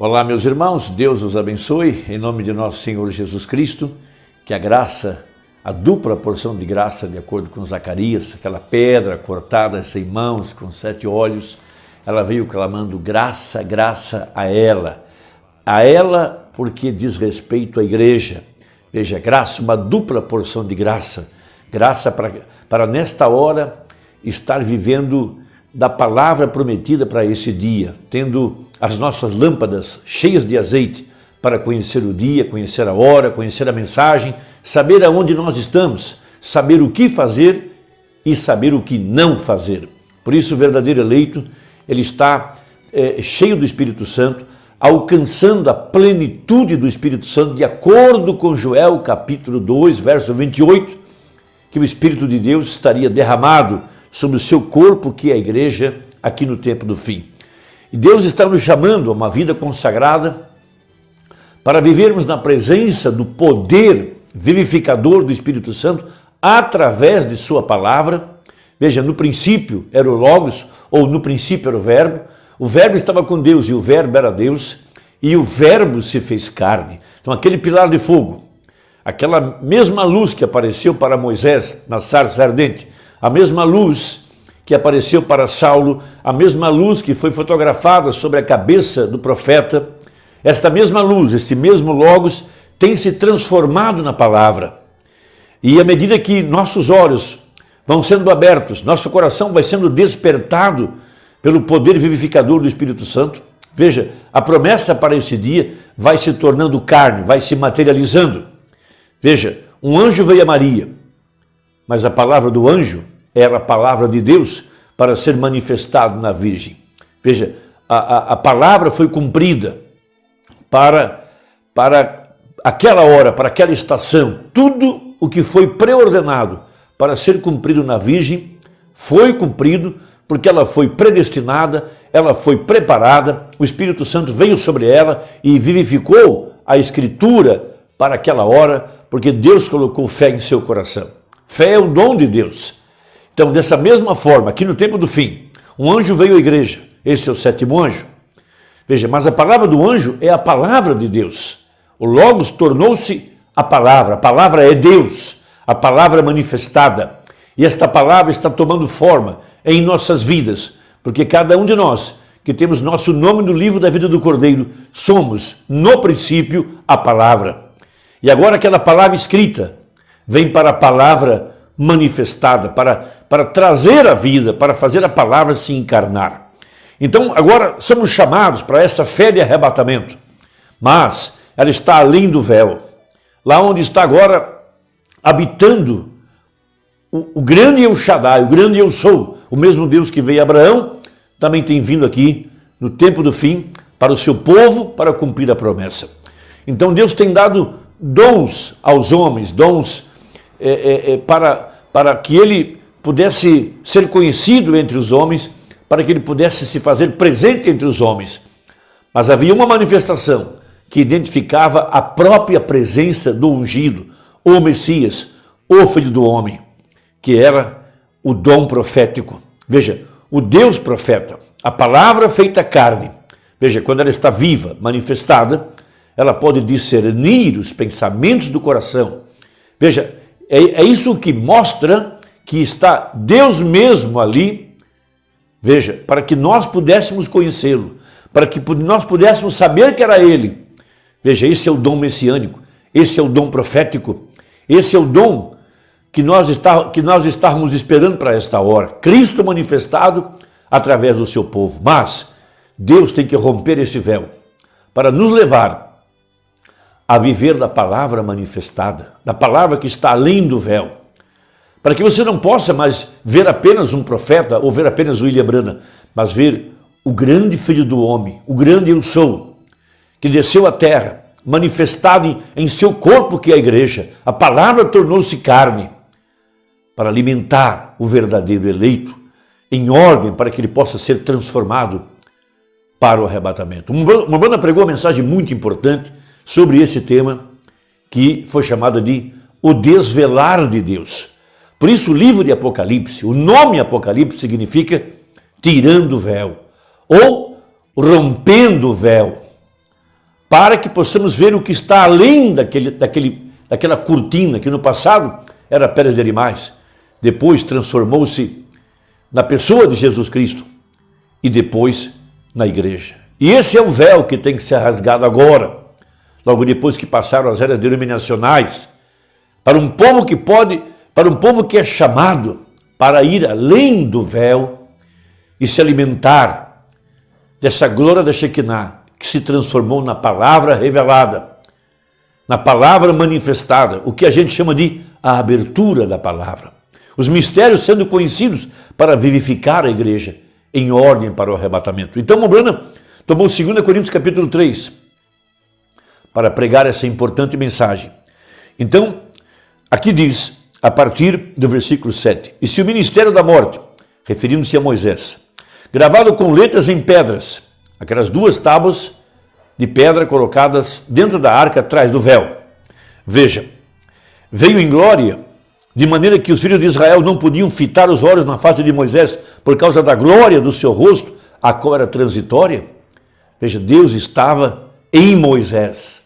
Olá, meus irmãos, Deus os abençoe, em nome de nosso Senhor Jesus Cristo, que a graça, a dupla porção de graça, de acordo com Zacarias, aquela pedra cortada sem mãos, com 7 olhos, ela veio clamando graça, graça a ela porque diz respeito à igreja. Veja, graça, uma dupla porção de graça, graça para nesta hora estar vivendo da palavra prometida para esse dia, tendo as nossas lâmpadas cheias de azeite para conhecer o dia, conhecer a hora, conhecer a mensagem, saber aonde nós estamos, saber o que fazer e saber o que não fazer. Por isso o verdadeiro eleito, ele está cheio do Espírito Santo, alcançando a plenitude do Espírito Santo, de acordo com Joel capítulo 2, verso 28, que o Espírito de Deus estaria derramado sobre o seu corpo, que é a igreja, aqui no tempo do fim. E Deus está nos chamando a uma vida consagrada para vivermos na presença do poder vivificador do Espírito Santo através de sua palavra. Veja, no princípio era o Logos, ou no princípio era o Verbo estava com Deus e o Verbo era Deus, e o Verbo se fez carne. Então aquele pilar de fogo, aquela mesma luz que apareceu para Moisés na sarça ardente, a mesma luz que apareceu para Saulo, a mesma luz que foi fotografada sobre a cabeça do profeta, esta mesma luz, este mesmo Logos, tem se transformado na palavra. E à medida que nossos olhos vão sendo abertos, nosso coração vai sendo despertado pelo poder vivificador do Espírito Santo, veja, a promessa para esse dia vai se tornando carne, vai se materializando. Veja, um anjo veio a Maria, mas a palavra do anjo era a palavra de Deus para ser manifestado na Virgem. Veja, a palavra foi cumprida para aquela hora, para aquela estação. Tudo o que foi preordenado para ser cumprido na Virgem foi cumprido, porque ela foi predestinada, ela foi preparada, o Espírito Santo veio sobre ela e vivificou a Escritura para aquela hora, porque Deus colocou fé em seu coração. Fé é um dom de Deus. Então, dessa mesma forma, aqui no tempo do fim, um anjo veio à igreja, esse é o 7º anjo. Veja, mas a palavra do anjo é a palavra de Deus. O Logos tornou-se a palavra é Deus, a palavra manifestada. E esta palavra está tomando forma em nossas vidas, porque cada um de nós que temos nosso nome no livro da vida do Cordeiro, somos, no princípio, a palavra. E agora aquela palavra escrita vem para a palavra manifestada, para trazer a vida, para fazer a palavra se encarnar. Então agora somos chamados para essa fé de arrebatamento, mas ela está além do véu, lá onde está agora habitando o grande El Shaddai, o grande Eu Sou, o mesmo Deus que veio a Abraão, também tem vindo aqui no tempo do fim para o seu povo, para cumprir a promessa. Então Deus tem dado dons aos homens, dons para que ele pudesse ser conhecido entre os homens, para que ele pudesse se fazer presente entre os homens. Mas havia uma manifestação que identificava a própria presença do ungido, o Messias, o Filho do Homem, que era o dom profético. Veja, o Deus profeta, a palavra feita carne. Veja, quando ela está viva, manifestada, ela pode discernir os pensamentos do coração. Veja, é isso que mostra que está Deus mesmo ali, veja, para que nós pudéssemos conhecê-lo, para que nós pudéssemos saber que era Ele. Veja, esse é o dom messiânico, esse é o dom profético, esse é o dom que nós estávamos esperando para esta hora. Cristo manifestado através do seu povo. Mas Deus tem que romper esse véu para nos levar a viver da palavra manifestada, da palavra que está além do véu, para que você não possa mais ver apenas um profeta ou ver apenas o William Branham, mas ver o grande Filho do Homem, o grande Eu Sou, que desceu à terra, manifestado em seu corpo, que é a igreja. A palavra tornou-se carne para alimentar o verdadeiro eleito, em ordem para que ele possa ser transformado para o arrebatamento. Umbanda pregou uma mensagem muito importante sobre esse tema, que foi chamada de o desvelar de Deus. Por isso o livro de Apocalipse, o nome Apocalipse significa tirando o véu, ou rompendo o véu. para que possamos ver o que está além daquela cortina que no passado era a pele de animais. Depois transformou-se na pessoa de Jesus Cristo e depois na igreja. E esse é o véu que tem que ser rasgado agora, logo depois que passaram as eras denominacionais, para um povo que é chamado para ir além do véu e se alimentar dessa glória da Shekinah, que se transformou na palavra revelada, na palavra manifestada, o que a gente chama de a abertura da palavra. Os mistérios sendo conhecidos para vivificar a igreja em ordem para o arrebatamento. Então, Mombrana tomou 2 Coríntios capítulo 3 para pregar essa importante mensagem. Então, aqui diz, a partir do versículo 7, e se o ministério da morte, referindo-se a Moisés, gravado com letras em pedras, aquelas 2 tábuas de pedra colocadas dentro da arca atrás do véu. Veja, veio em glória, de maneira que os filhos de Israel não podiam fitar os olhos na face de Moisés por causa da glória do seu rosto, a qual era transitória. Veja, Deus estava em Moisés.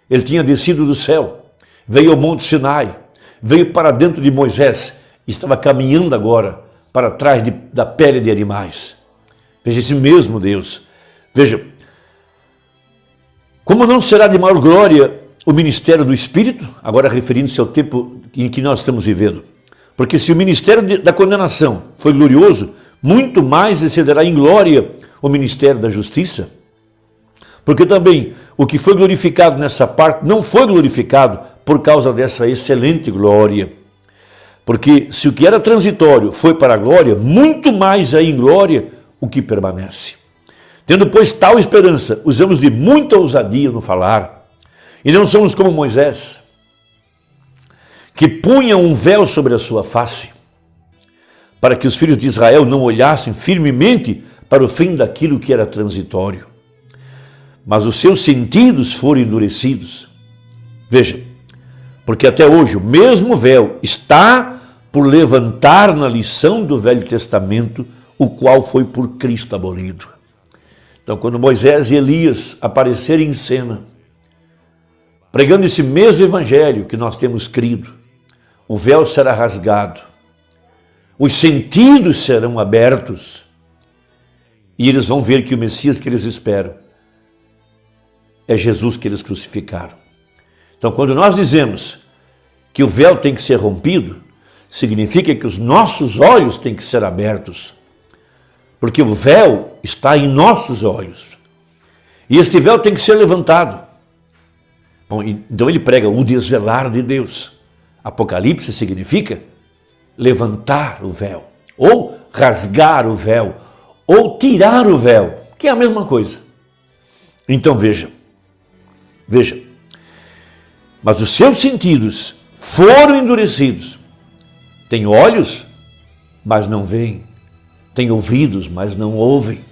Ele tinha descido do céu, veio ao Monte Sinai, veio para dentro de Moisés, estava caminhando agora para trás da pele de animais. Veja, esse mesmo Deus. Veja, como não será de maior glória o ministério do Espírito, agora referindo-se ao tempo em que nós estamos vivendo. Porque se o ministério da condenação foi glorioso, muito mais excederá em glória o ministério da justiça. Porque também o que foi glorificado nessa parte não foi glorificado por causa dessa excelente glória. Porque se o que era transitório foi para a glória, muito mais é em glória o que permanece. Tendo, pois, tal esperança, usamos de muita ousadia no falar, e não somos como Moisés, que punha um véu sobre a sua face, para que os filhos de Israel não olhassem firmemente para o fim daquilo que era transitório. Mas os seus sentidos foram endurecidos. Veja, porque até hoje o mesmo véu está por levantar na lição do Velho Testamento, o qual foi por Cristo abolido. Então, quando Moisés e Elias aparecerem em cena, pregando esse mesmo evangelho que nós temos crido, o véu será rasgado, os sentidos serão abertos e eles vão ver que o Messias que eles esperam é Jesus que eles crucificaram. Então, quando nós dizemos que o véu tem que ser rompido, significa que os nossos olhos têm que ser abertos, porque o véu está em nossos olhos. E este véu tem que ser levantado. Bom, então ele prega o desvelar de Deus. Apocalipse significa levantar o véu, ou rasgar o véu, ou tirar o véu, que é a mesma coisa. Então veja, mas os seus sentidos foram endurecidos. Tem olhos, mas não veem. Tem ouvidos, mas não ouvem.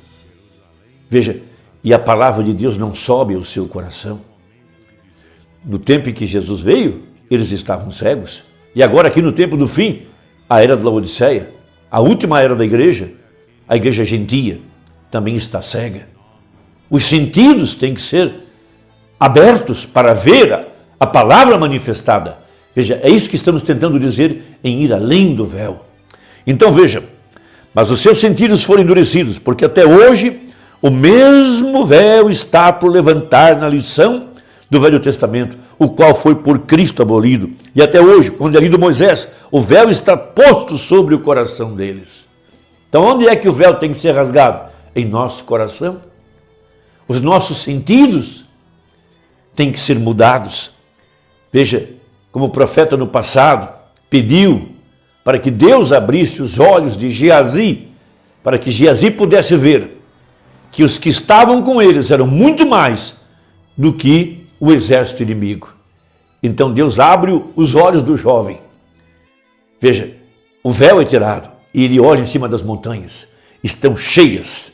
Veja, e a palavra de Deus não sobe ao seu coração. No tempo em que Jesus veio, eles estavam cegos. E agora aqui no tempo do fim, a era da Laodiceia, a última era da igreja, a igreja gentia, também está cega. Os sentidos têm que ser abertos para ver a palavra manifestada. Veja, é isso que estamos tentando dizer em ir além do véu. Então veja, mas os seus sentidos foram endurecidos, porque até hoje o mesmo véu está por levantar na lição do Velho Testamento, o qual foi por Cristo abolido. E até hoje, quando é lido Moisés, o véu está posto sobre o coração deles. Então onde é que o véu tem que ser rasgado? Em nosso coração. Os nossos sentidos têm que ser mudados. Veja, como o profeta no passado pediu para que Deus abrisse os olhos de Geazi, para que Geazi pudesse ver que os que estavam com eles eram muito mais do que o exército inimigo. Então Deus abre os olhos do jovem. Veja, o véu é tirado e ele olha em cima das montanhas. Estão cheias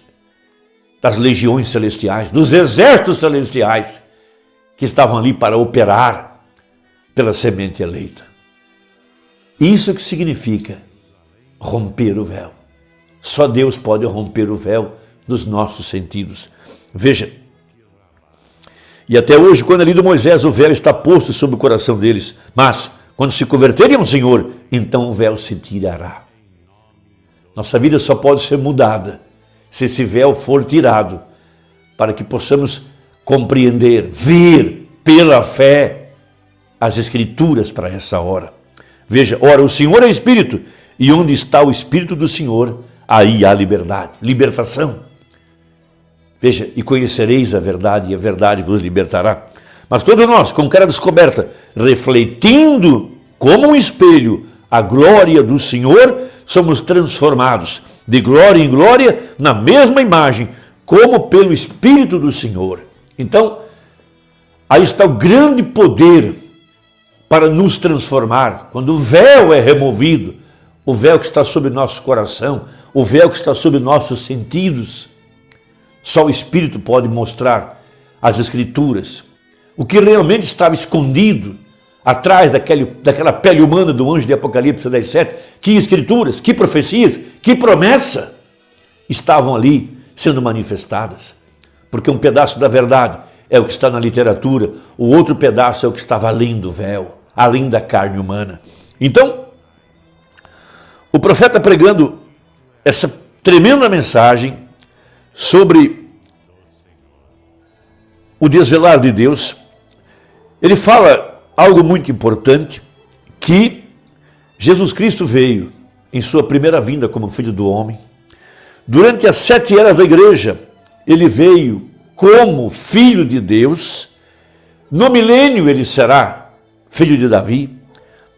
das legiões celestiais, dos exércitos celestiais que estavam ali para operar pela semente eleita. Isso que significa romper o véu. Só Deus pode romper o véu dos nossos sentidos. Veja, E até hoje, quando é lido Moisés, o véu está posto sobre o coração deles. Mas, quando se converterem ao Senhor, então o véu se tirará. Nossa vida só pode ser mudada se esse véu for tirado, para que possamos compreender, ver pela fé as Escrituras para essa hora. Veja, ora, o Senhor é Espírito, e onde está o Espírito do Senhor, aí há liberdade, libertação. Veja, e conhecereis a verdade, e a verdade vos libertará. Mas todos nós, com cara descoberta, refletindo como um espelho a glória do Senhor, somos transformados de glória em glória na mesma imagem, como pelo Espírito do Senhor. Então, aí está o grande poder para nos transformar. Quando o véu é removido, o véu que está sobre nosso coração, o véu que está sobre nossos sentidos, só o Espírito pode mostrar as Escrituras, o que realmente estava escondido atrás daquela pele humana do anjo de Apocalipse 10:7, que Escrituras, que profecias, que promessa estavam ali sendo manifestadas. Porque um pedaço da verdade é o que está na literatura, o outro pedaço é o que estava além do véu, além da carne humana. Então, o profeta pregando essa tremenda mensagem sobre o desvelar de Deus, ele fala algo muito importante, que Jesus Cristo veio em sua primeira vinda como Filho do Homem. Durante as 7 eras da igreja, ele veio como Filho de Deus. No milênio ele será filho de Davi,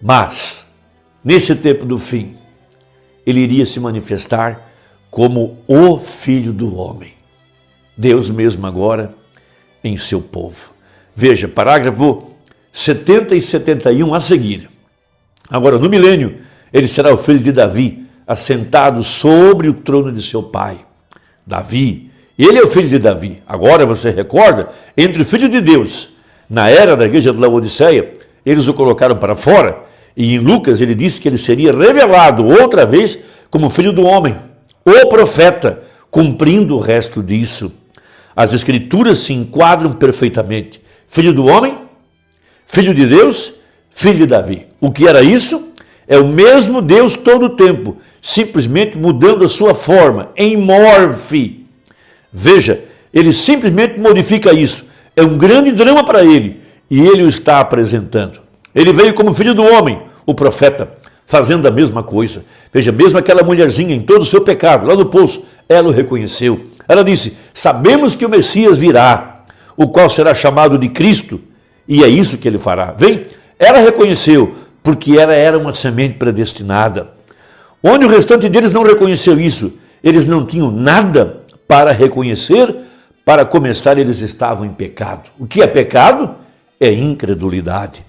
mas nesse tempo do fim, ele iria se manifestar como o Filho do Homem. Deus mesmo agora em seu povo. Veja, parágrafo 70 e 71 a seguir. Agora, no milênio, ele será o filho de Davi, assentado sobre o trono de seu pai. Davi, ele é o filho de Davi. Agora, você recorda, entre o Filho de Deus, na era da igreja de Laodiceia, eles o colocaram para fora, e em Lucas ele disse que ele seria revelado outra vez como Filho do Homem, o profeta, cumprindo o resto disso. As Escrituras se enquadram perfeitamente. Filho do Homem, Filho de Deus, Filho de Davi. O que era isso? É o mesmo Deus todo o tempo, simplesmente mudando a sua forma, em morfe. Veja, ele simplesmente modifica isso. É um grande drama para ele, e ele o está apresentando. Ele veio como Filho do Homem, o profeta, fazendo a mesma coisa. Veja, mesmo aquela mulherzinha em todo o seu pecado, lá no poço, ela o reconheceu. Ela disse, sabemos que o Messias virá, o qual será chamado de Cristo, e é isso que ele fará. Vem, ela reconheceu, porque ela era uma semente predestinada. Onde o restante deles não reconheceu isso, eles não tinham nada para reconhecer. Para começar, eles estavam em pecado. O que é pecado? É incredulidade.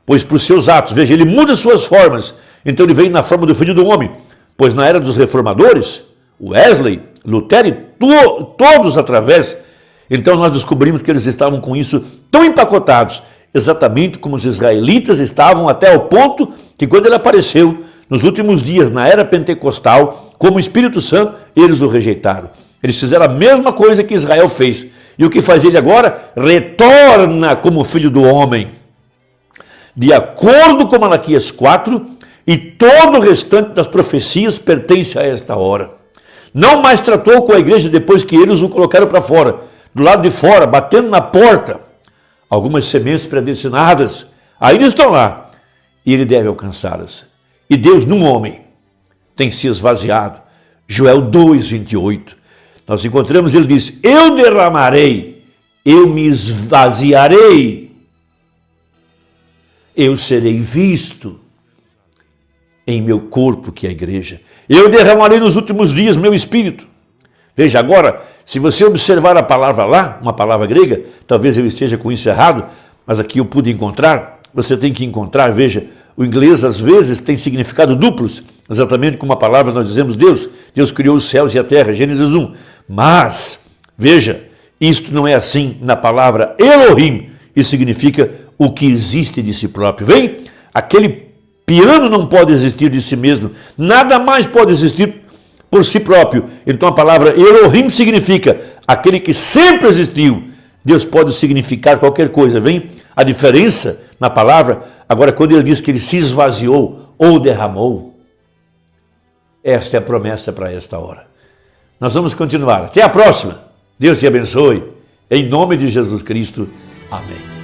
Pois por seus atos, veja, ele muda suas formas. Então ele veio na forma do Filho do Homem. Pois na era dos reformadores, Wesley, Lutero e todos através, então nós descobrimos que eles estavam com isso tão empacotados, exatamente como os israelitas estavam, até o ponto que quando ele apareceu nos últimos dias, na era pentecostal, como Espírito Santo, eles o rejeitaram. Eles fizeram a mesma coisa que Israel fez. E o que faz ele agora? Retorna como Filho do Homem. De acordo com Malaquias 4, e todo o restante das profecias pertence a esta hora. Não mais tratou com a igreja depois que eles o colocaram para fora. Do lado de fora, batendo na porta. Algumas sementes predestinadas, ainda estão lá. E ele deve alcançá-las. E Deus, num homem, tem se esvaziado. Joel 2:28. Nós encontramos, ele diz, eu derramarei, eu me esvaziarei, eu serei visto em meu corpo, que é a igreja. Eu derramarei nos últimos dias meu espírito. Veja, agora, se você observar a palavra lá, uma palavra grega, talvez eu esteja com isso errado, mas aqui eu pude encontrar, você tem que encontrar, veja, o inglês às vezes tem significado duplos, exatamente como a palavra nós dizemos Deus. Deus criou os céus e a terra, Gênesis 1. Mas, veja, isto não é assim na palavra Elohim, isso significa o que existe de si próprio. Vem, aquele piano não pode existir de si mesmo, nada mais pode existir por si próprio. Então a palavra Elohim significa aquele que sempre existiu, Deus pode significar qualquer coisa. Vem a diferença na palavra, agora quando ele diz que ele se esvaziou ou derramou, esta é a promessa para esta hora. Nós vamos continuar. Até a próxima. Deus te abençoe. Em nome de Jesus Cristo. Amém.